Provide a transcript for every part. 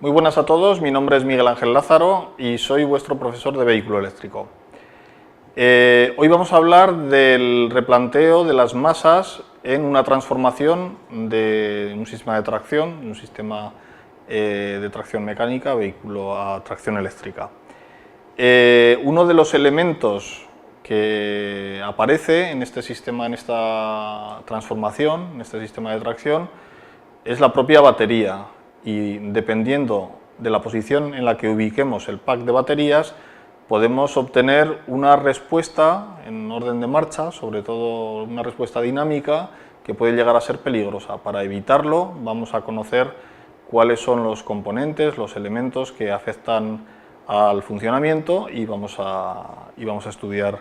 Muy buenas a todos, mi nombre es Miguel Ángel Lázaro y soy vuestro profesor de vehículo eléctrico. Hoy vamos a hablar del replanteo de las masas en una transformación de un sistema de tracción, un sistema de tracción mecánica, vehículo a tracción eléctrica. Uno de los elementos que aparece en este sistema, en esta transformación, en este sistema de tracción, es la propia batería. Y dependiendo de la posición en la que ubiquemos el pack de baterías, podemos obtener una respuesta en orden de marcha, sobre todo una respuesta dinámica, que puede llegar a ser peligrosa. Para evitarlo, vamos a conocer cuáles son los componentes, los elementos que afectan al funcionamiento y vamos a estudiar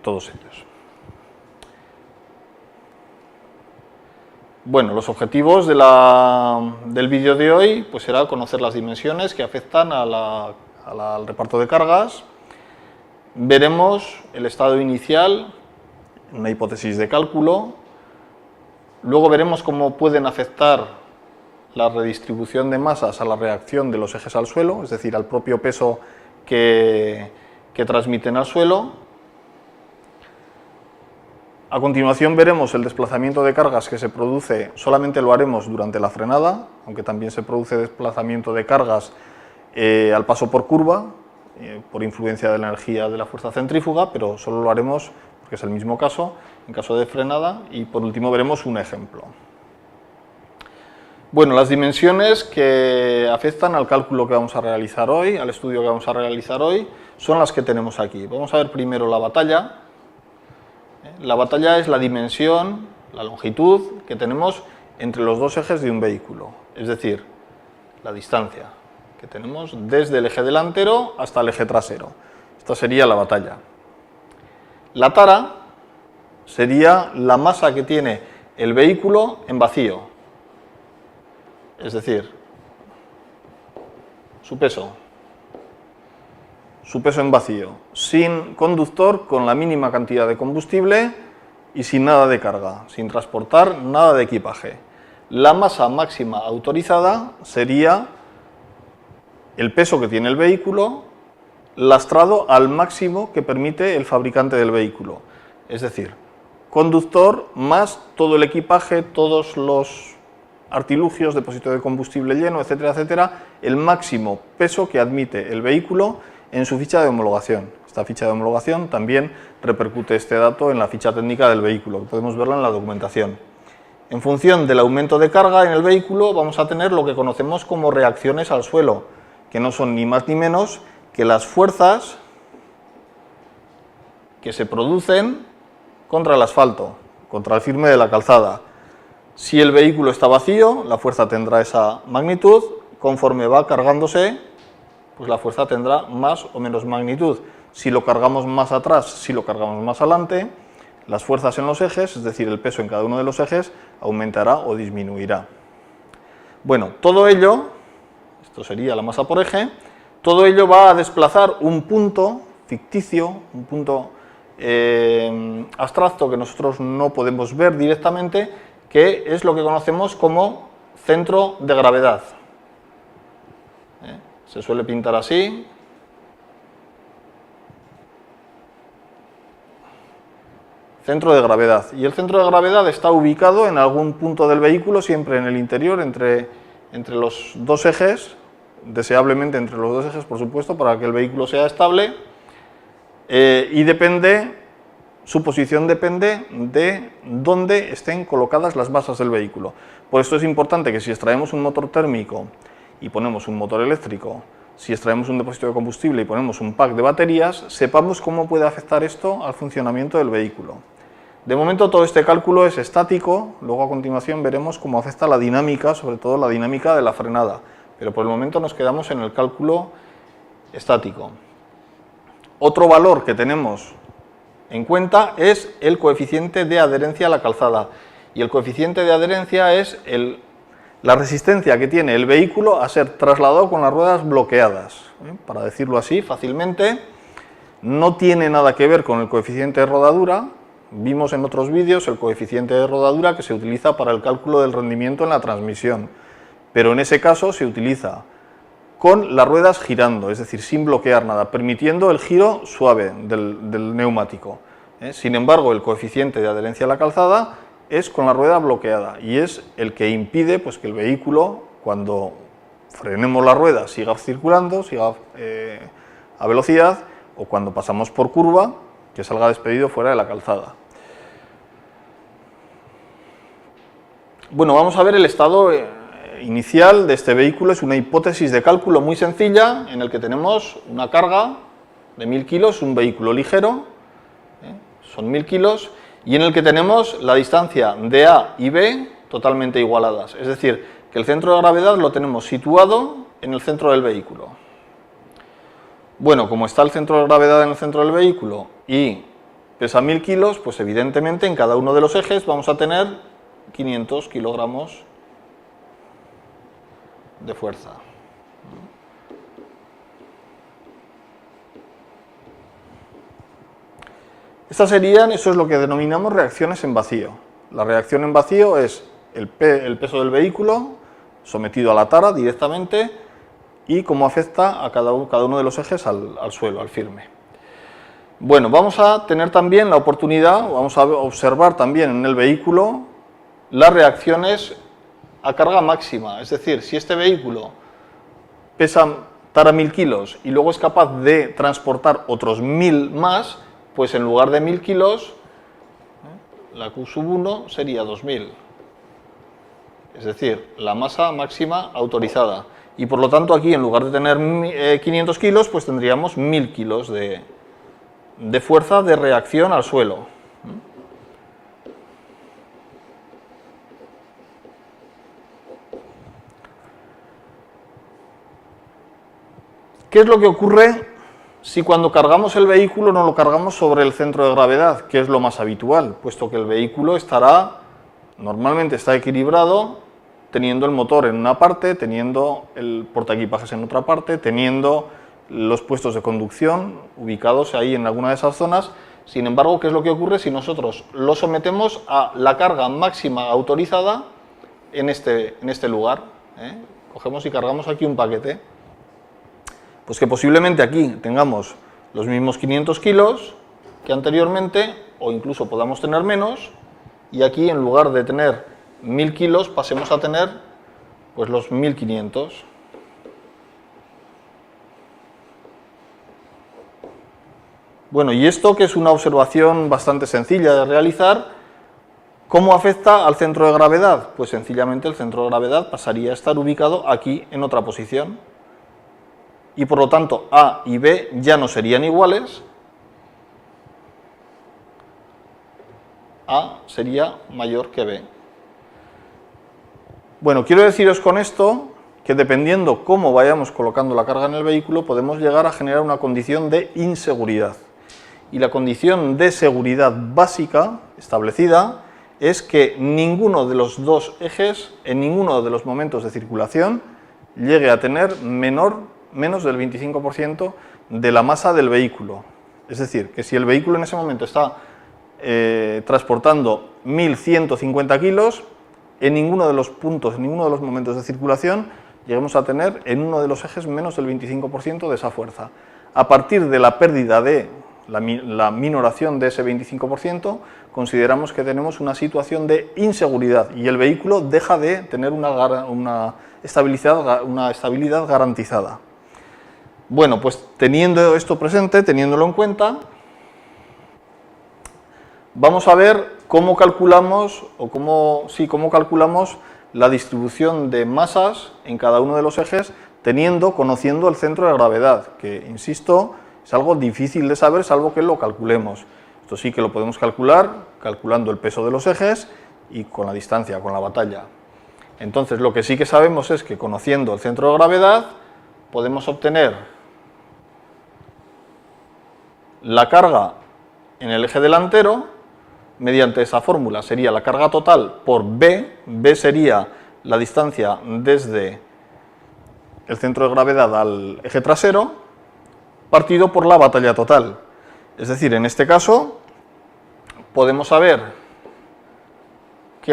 todos ellos. Bueno, los objetivos del vídeo de hoy pues será conocer las dimensiones que afectan al reparto de cargas. Veremos el estado inicial, una hipótesis de cálculo. Luego veremos cómo pueden afectar la redistribución de masas a la reacción de los ejes al suelo, es decir, al propio peso que transmiten al suelo. A continuación veremos el desplazamiento de cargas que se produce, solamente lo haremos durante la frenada, aunque también se produce desplazamiento de cargas al paso por curva, por influencia de la energía de la fuerza centrífuga, pero solo lo haremos, porque es el mismo caso, en caso de frenada, y por último veremos un ejemplo. Bueno, las dimensiones que afectan al cálculo que vamos a realizar hoy, al estudio que vamos a realizar hoy, son las que tenemos aquí. Vamos a ver primero la batalla. La batalla es la dimensión, la longitud que tenemos entre los dos ejes de un vehículo, es decir, la distancia que tenemos desde el eje delantero hasta el eje trasero. Esta sería la batalla. La tara sería la masa que tiene el vehículo en vacío, es decir, su peso en vacío, sin conductor, con la mínima cantidad de combustible y sin nada de carga, sin transportar nada de equipaje. La masa máxima autorizada sería el peso que tiene el vehículo lastrado al máximo que permite el fabricante del vehículo, es decir, conductor más todo el equipaje, todos los artilugios, depósito de combustible lleno, etcétera, etcétera, el máximo peso que admite el vehículo en su ficha de homologación. Esta ficha de homologación también repercute este dato en la ficha técnica del vehículo, podemos verla en la documentación. En función del aumento de carga en el vehículo vamos a tener lo que conocemos como reacciones al suelo, que no son ni más ni menos que las fuerzas que se producen contra el asfalto, contra el firme de la calzada. Si el vehículo está vacío, la fuerza tendrá esa magnitud, conforme va cargándose, pues la fuerza tendrá más o menos magnitud. Si lo cargamos más atrás, si lo cargamos más adelante, las fuerzas en los ejes, es decir, el peso en cada uno de los ejes, aumentará o disminuirá. Bueno, todo ello, esto sería la masa por eje, todo ello va a desplazar un punto ficticio, un punto abstracto que nosotros no podemos ver directamente, que es lo que conocemos como centro de gravedad. Se suele pintar así. Centro de gravedad. Y el centro de gravedad está ubicado en algún punto del vehículo, siempre en el interior, entre los dos ejes, deseablemente entre los dos ejes, por supuesto, para que el vehículo sea estable. Y su posición depende de dónde estén colocadas las basas del vehículo. Por esto es importante que si extraemos un motor térmico y ponemos un motor eléctrico, si extraemos un depósito de combustible y ponemos un pack de baterías, sepamos cómo puede afectar esto al funcionamiento del vehículo. De momento todo este cálculo es estático, luego a continuación veremos cómo afecta la dinámica, sobre todo la dinámica de la frenada, pero por el momento nos quedamos en el cálculo estático. Otro valor que tenemos en cuenta es el coeficiente de adherencia a la calzada, y el coeficiente de adherencia es la resistencia que tiene el vehículo a ser trasladado con las ruedas bloqueadas. Para decirlo así fácilmente, no tiene nada que ver con el coeficiente de rodadura. Vimos en otros vídeos el coeficiente de rodadura que se utiliza para el cálculo del rendimiento en la transmisión. pero en ese caso se utiliza con las ruedas girando, es decir, sin bloquear nada, permitiendo el giro suave del neumático. Sin embargo, el coeficiente de adherencia a la calzada es con la rueda bloqueada y es el que impide pues, que el vehículo, cuando frenemos la rueda, siga circulando, siga a velocidad, o cuando pasamos por curva, que salga despedido fuera de la calzada. Bueno, vamos a ver el estado inicial de este vehículo. Es una hipótesis de cálculo muy sencilla, en el que tenemos una carga de 1000 kilos, un vehículo ligero, son 1000 kilos, y en el que tenemos la distancia de A y B totalmente igualadas. Es decir, que el centro de gravedad lo tenemos situado en el centro del vehículo. Bueno, como está el centro de gravedad en el centro del vehículo y pesa 1000 kilos, pues evidentemente en cada uno de los ejes vamos a tener 500 kilogramos de fuerza. Estas serían, eso es lo que denominamos reacciones en vacío. La reacción en vacío es el peso del vehículo sometido a la tara directamente y cómo afecta a cada uno de los ejes al suelo, al firme. Bueno, vamos a tener también la oportunidad, vamos a observar también en el vehículo las reacciones a carga máxima. Es decir, si este vehículo pesa tara 1000 kilos y luego es capaz de transportar otros 1000 más, pues en lugar de 1000 kilos, la Q1 sería 2000. Es decir, la masa máxima autorizada. Y por lo tanto aquí, en lugar de tener 500 kilos, pues tendríamos 1000 kilos de fuerza de reacción al suelo. ¿Qué es lo que ocurre si cuando cargamos el vehículo no lo cargamos sobre el centro de gravedad, que es lo más habitual, puesto que el vehículo normalmente está equilibrado, teniendo el motor en una parte, teniendo el portaequipajes en otra parte, teniendo los puestos de conducción ubicados ahí en alguna de esas zonas? Sin embargo, ¿qué es lo que ocurre si nosotros lo sometemos a la carga máxima autorizada en este lugar? Cogemos y cargamos aquí un paquete. Pues que posiblemente aquí tengamos los mismos 500 kilos que anteriormente, o incluso podamos tener menos, y aquí en lugar de tener 1000 kilos pasemos a tener pues los 1500. Bueno, y esto, que es una observación bastante sencilla de realizar, ¿cómo afecta al centro de gravedad? Pues sencillamente el centro de gravedad pasaría a estar ubicado aquí en otra posición. Y por lo tanto A y B ya no serían iguales. A sería mayor que B. Bueno, quiero deciros con esto que dependiendo cómo vayamos colocando la carga en el vehículo, podemos llegar a generar una condición de inseguridad. Y la condición de seguridad básica establecida es que ninguno de los dos ejes, en ninguno de los momentos de circulación, llegue a tener menos del 25% de la masa del vehículo. Es decir, que si el vehículo en ese momento está transportando 1150 kilos, en ninguno de los puntos, en ninguno de los momentos de circulación, lleguemos a tener en uno de los ejes menos del 25% de esa fuerza. A partir de la pérdida de la minoración de ese 25%, consideramos que tenemos una situación de inseguridad y el vehículo deja de tener una estabilidad garantizada. Bueno, pues teniendo esto presente, teniéndolo en cuenta, vamos a ver cómo calculamos la distribución de masas en cada uno de los ejes, conociendo el centro de gravedad, que, insisto, es algo difícil de saber salvo que lo calculemos. Esto sí que lo podemos calcular calculando el peso de los ejes y con la distancia, con la batalla. Entonces, lo que sí que sabemos es que, conociendo el centro de gravedad, podemos obtener la carga en el eje delantero mediante esa fórmula. Sería la carga total por B. B sería la distancia desde el centro de gravedad al eje trasero, partido por la batalla total. Es decir, en este caso podemos saber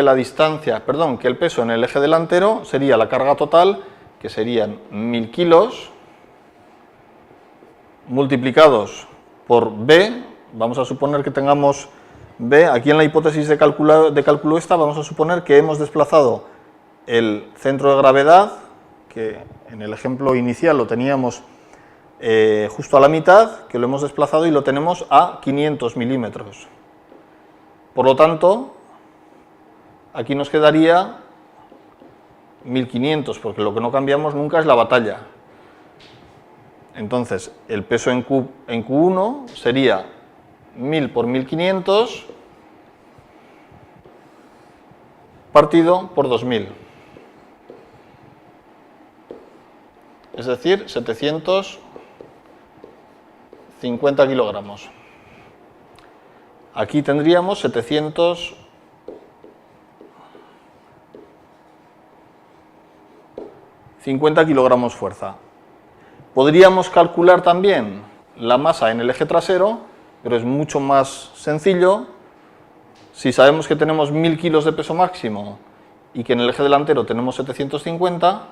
que que el peso en el eje delantero sería la carga total, que serían 1000 kilos, multiplicados por B. Vamos a suponer que tengamos B, aquí en la hipótesis de cálculo esta, vamos a suponer que hemos desplazado el centro de gravedad, que en el ejemplo inicial lo teníamos justo a la mitad, que lo hemos desplazado y lo tenemos a 500 milímetros. Por lo tanto, aquí nos quedaría 1500, porque lo que no cambiamos nunca es la batalla. Entonces, el peso en Q1 sería 1000 por 1500 partido por 2000. Es decir, 750 kilogramos. Aquí tendríamos 750 kilogramos fuerza. Podríamos calcular también la masa en el eje trasero, pero es mucho más sencillo. Si sabemos que tenemos 1000 kilos de peso máximo y que en el eje delantero tenemos 750,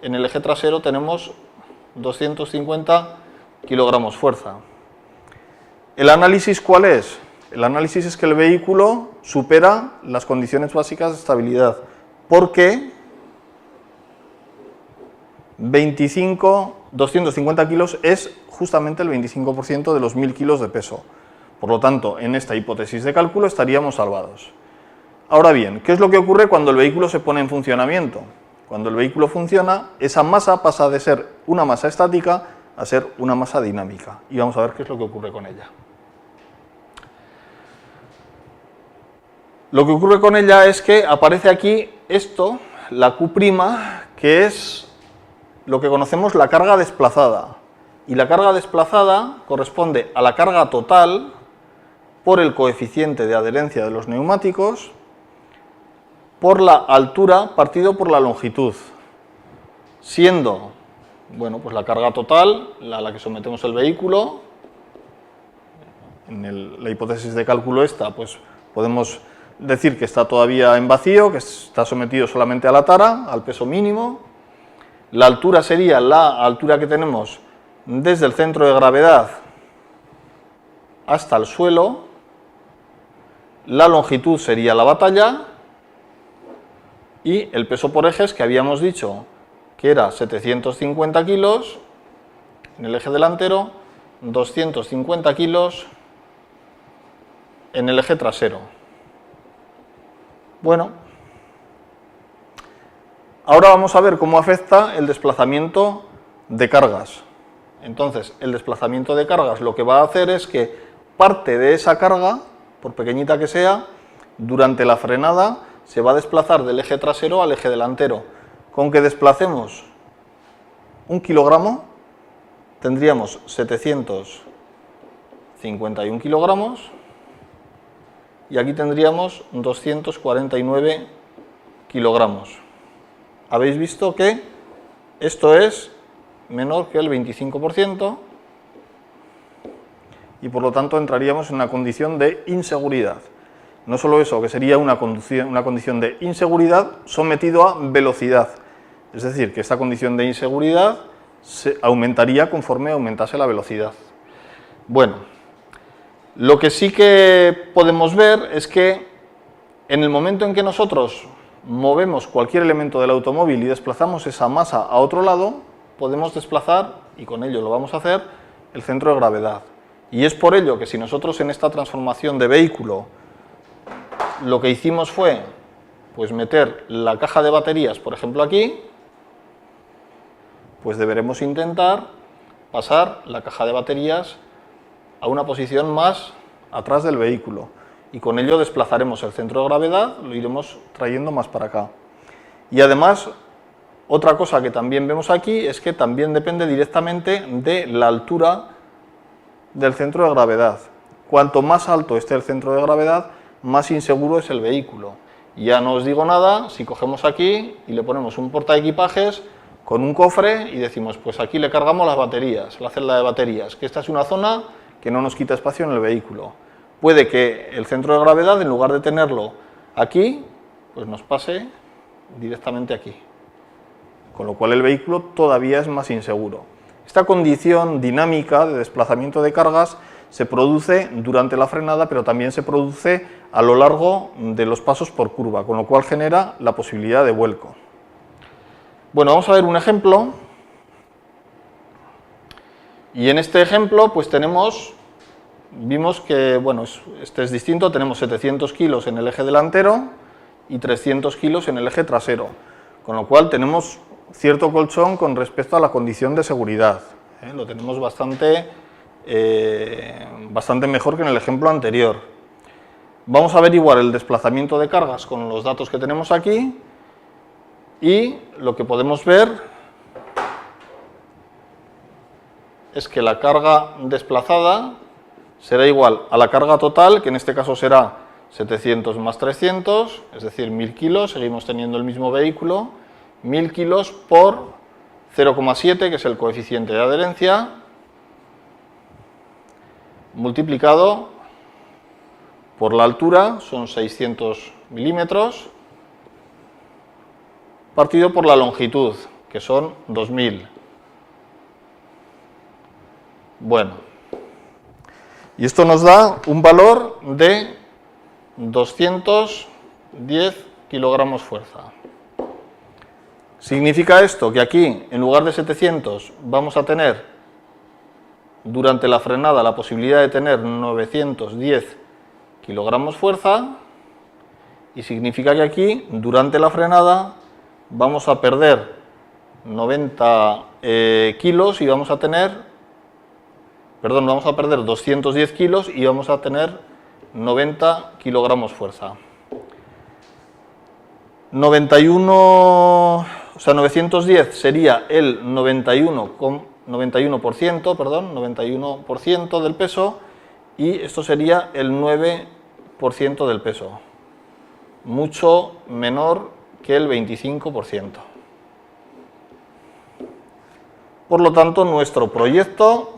en el eje trasero tenemos 250 kilogramos fuerza. ¿El análisis cuál es? El análisis es que el vehículo supera las condiciones básicas de estabilidad, porque 250 kilos es justamente el 25% de los 1000 kilos de peso. Por lo tanto, en esta hipótesis de cálculo estaríamos salvados. Ahora bien, ¿qué es lo que ocurre cuando el vehículo se pone en funcionamiento? Cuando el vehículo funciona, esa masa pasa de ser una masa estática a ser una masa dinámica. Y vamos a ver qué es lo que ocurre con ella. Lo que ocurre con ella es que aparece aquí esto, la Q', que es lo que conocemos la carga desplazada. Y la carga desplazada corresponde a la carga total por el coeficiente de adherencia de los neumáticos por la altura partido por la longitud, siendo, bueno, pues la carga total a la que sometemos el vehículo. En la hipótesis de cálculo esta, pues podemos decir que está todavía en vacío, que está sometido solamente a la tara, al peso mínimo. La altura sería la altura que tenemos desde el centro de gravedad hasta el suelo. La longitud sería la batalla. Y el peso por ejes, que habíamos dicho que era 750 kilos en el eje delantero, 250 kilos en el eje trasero. Bueno, ahora vamos a ver cómo afecta el desplazamiento de cargas. Entonces, el desplazamiento de cargas lo que va a hacer es que parte de esa carga, por pequeñita que sea, durante la frenada se va a desplazar del eje trasero al eje delantero. Con que desplacemos 1 kilogramo, tendríamos 751 kilogramos y aquí tendríamos 249 kilogramos. Habéis visto que esto es menor que el 25% y por lo tanto entraríamos en una condición de inseguridad. No solo eso, que sería una condición de inseguridad sometido a velocidad. Es decir, que esta condición de inseguridad se aumentaría conforme aumentase la velocidad. Bueno, lo que sí que podemos ver es que en el momento en que nosotros movemos cualquier elemento del automóvil y desplazamos esa masa a otro lado, podemos desplazar, y con ello lo vamos a hacer, el centro de gravedad. Y es por ello que si nosotros en esta transformación de vehículo lo que hicimos fue pues meter la caja de baterías, por ejemplo aquí, pues deberemos intentar pasar la caja de baterías a una posición más atrás del vehículo y con ello desplazaremos el centro de gravedad, lo iremos trayendo más para acá. Y además, otra cosa que también vemos aquí es que también depende directamente de la altura del centro de gravedad. Cuanto más alto esté el centro de gravedad, más inseguro es el vehículo. Ya no os digo nada si cogemos aquí y le ponemos un portaequipajes con un cofre y decimos, pues aquí le cargamos las baterías, la celda de baterías, que esta es una zona que no nos quita espacio en el vehículo. Puede que el centro de gravedad, en lugar de tenerlo aquí, pues nos pase directamente aquí. Con lo cual el vehículo todavía es más inseguro. Esta condición dinámica de desplazamiento de cargas se produce durante la frenada, pero también se produce a lo largo de los pasos por curva, con lo cual genera la posibilidad de vuelco. Bueno, vamos a ver un ejemplo. Y en este ejemplo, pues vimos que, bueno, este es distinto, tenemos 700 kilos en el eje delantero y 300 kilos en el eje trasero, con lo cual tenemos cierto colchón con respecto a la condición de seguridad. Lo tenemos bastante mejor que en el ejemplo anterior. Vamos a averiguar el desplazamiento de cargas con los datos que tenemos aquí y lo que podemos ver es que la carga desplazada será igual a la carga total, que en este caso será 700 más 300, es decir, 1000 kilos, seguimos teniendo el mismo vehículo, 1000 kilos por 0,7, que es el coeficiente de adherencia, multiplicado por la altura, son 600 milímetros, partido por la longitud, que son 2000. Bueno, y esto nos da un valor de 210 kilogramos fuerza. ¿Significa esto que aquí, en lugar de 700, vamos a tener durante la frenada la posibilidad de tener 910 kilogramos fuerza? Y significa que aquí, durante la frenada, vamos a perder 90 kilos y vamos a tener... Perdón, vamos a perder 210 kilos y vamos a tener 90 kilogramos fuerza. 910 sería el 91% del peso y esto sería el 9% del peso, mucho menor que el 25%. Por lo tanto, nuestro proyecto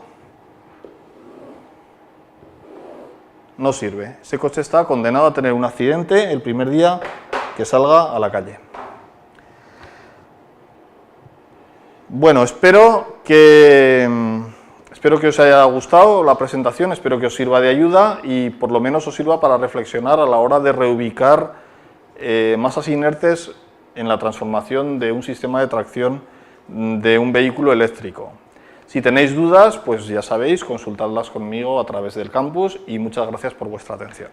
no sirve. Ese coche está condenado a tener un accidente el primer día que salga a la calle. Bueno, espero que os haya gustado la presentación, espero que os sirva de ayuda y por lo menos os sirva para reflexionar a la hora de reubicar masas inertes en la transformación de un sistema de tracción de un vehículo eléctrico. Si tenéis dudas, pues ya sabéis, consultadlas conmigo a través del campus y muchas gracias por vuestra atención.